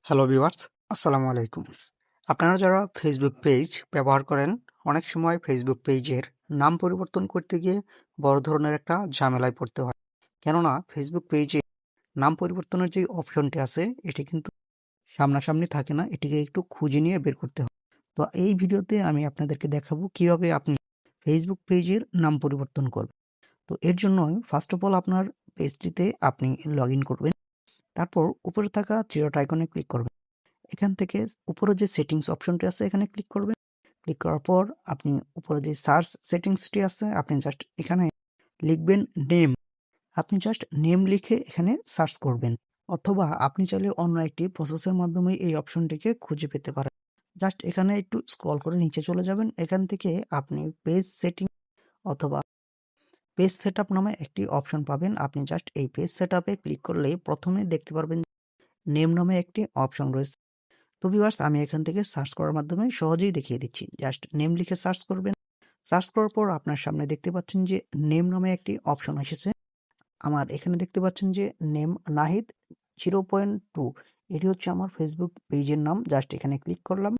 Hello viewers, আসসালামু আলাইকুম। আপনারা যারা ফেসবুক পেজ ব্যবহার করেন, অনেক সময় ফেসবুক পেজের নাম পরিবর্তন করতে গিয়ে বড় ধরনের একটা ঝামেলায় পড়তে হয়। কেননা ফেসবুক পেজে নাম পরিবর্তনের যে অপশনটি আছে, এটি কিন্তু সামনাসামনি থাকে না, এটিকে একটু খুঁজে নিয়ে বের করতে হয়। তো এই ভিডিওতে আমি আপনাদেরকে দেখাবো কিভাবে আপনি ফেসবুক পেজের নাম পরিবর্তন করবেন। তো এর জন্য ফার্স্ট অফ অল আপনার পেজটিতে আপনি লগ ইন করবেন। তারপর উপরে থাকা থ্রি ডট আইকনে ক্লিক করবেন। এখান থেকে উপরে যে সেটিংস অপশনটি আছে এখানে ক্লিক করবেন। ক্লিক করার পর আপনি উপরে যে সার্চ সেটিংসটি আছে আপনি জাস্ট এখানে লিখবেন নেম। আপনি জাস্ট নেম লিখে এখানে সার্চ করবেন। অথবা আপনি চাইলে অন্য একটি প্রসেসের মাধ্যমে এই অপশনটিকে খুঁজে পেতে পারেন। জাস্ট এখানে একটু স্ক্রল করে নিচে চলে যাবেন। এখান থেকে আপনি পেজ সেটিং অথবা পেজ সেটআপ নামে একটি অপশন পাবেন। আপনি জাস্ট এই পেজ সেটআপে ক্লিক করলেই প্রথমে দেখতে পারবেন নেম নামে একটি অপশন রয়েছে। তো ভিউয়ার্স আমি এখান থেকে সার্চ করার মাধ্যমে সহজেই দেখিয়ে দিচ্ছি। জাস্ট নেম লিখে সার্চ করবেন। সার্চ করার পর আপনার সামনে দেখতে পাচ্ছেন যে নেম নামে একটি অপশন এসেছে। আমার এখানে দেখতে পাচ্ছেন যে নেম নাহিদ 0.2 এটি হচ্ছে আমার ফেসবুক পেজের নাম। জাস্ট এখানে ক্লিক করলাম।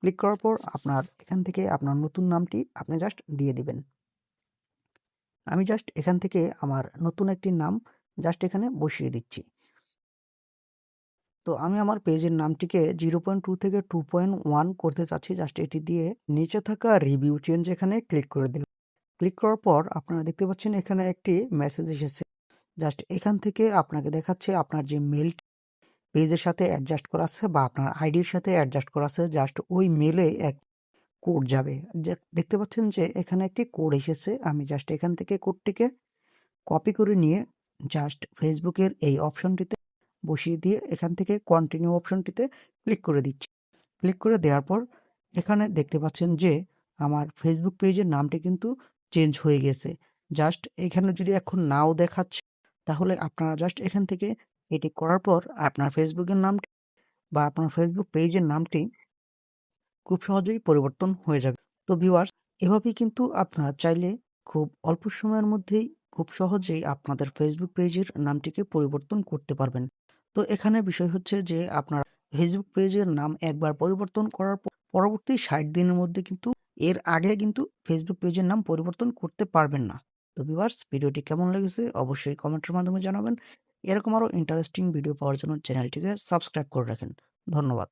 ক্লিক করার পর আপনার এখান থেকে আপনার নতুন নামটি আপনি জাস্ট দিয়ে দিবেন। আমি জাস্ট এখান থেকে আমার নতুন একটি নাম জাস্ট এখানে বসিয়ে দিচ্ছি। তো আমি আমার পেজের নামটিকে 0.2 থেকে 2.1 করতে চাচ্ছি। জাস্ট এটি দিয়ে নিচে থাকা রিভিউ চেঞ্জ এখানে ক্লিক করে দিলাম। ক্লিক করার পর আপনারা দেখতে পাচ্ছেন এখানে একটি মেসেজ এসেছে। জাস্ট এখান থেকে আপনাকে দেখাচ্ছে আপনার যে মেইল পেজের সাথে অ্যাডজাস্ট করা আছে বা আপনার আইডির সাথে অ্যাডজাস্ট করা আছে, জাস্ট ওই মেলে এক কোড যাবে। দেখতে পাচ্ছেন যে এখানে একটি কোড এসেছে। আমি জাস্ট এখান থেকে কোডটিকে কপি করে নিয়ে জাস্ট ফেসবুকের এই অপশনটিতে বসিয়ে দিয়ে এখান থেকে কন্টিনিউ অপশনটিতে ক্লিক করে দিচ্ছি। ক্লিক করে দেওয়ার পর এখানে দেখতে পাচ্ছেন যে আমার ফেসবুক পেজের নামটি কিন্তু চেঞ্জ হয়ে গেছে। জাস্ট এখানে যদি এখন নাও দেখাচ্ছে তাহলে আপনারা জাস্ট এখান থেকে এটি করার পর আপনার ফেসবুকের নামটি বা আপনার ফেসবুক পেজের নামটি খুব সহজেই পরিবর্তন হয়ে যাবে। তো ভিউয়ার্স এভাবেই কিন্তু আপনারা চাইলে খুব অল্প সময়ের মধ্যেই খুব সহজেই আপনাদের ফেসবুক পেজের নামটিকে পরিবর্তন করতে পারবেন। তো এখানে বিষয় হচ্ছে যে আপনার ফেসবুক পেজের নাম একবার পরিবর্তন করার পরবর্তী ৬০ দিনের মধ্যে কিন্তু এর আগে কিন্তু ফেসবুক পেজের নাম পরিবর্তন করতে পারবেন না। তো ভিউয়ার্স ভিডিওটি কেমন লেগেছে অবশ্যই কমেন্টের মাধ্যমে জানাবেন। এরকম আরও ইন্টারেস্টিং ভিডিও পাওয়ার জন্য চ্যানেলটিকে সাবস্ক্রাইব করে রাখেন। ধন্যবাদ।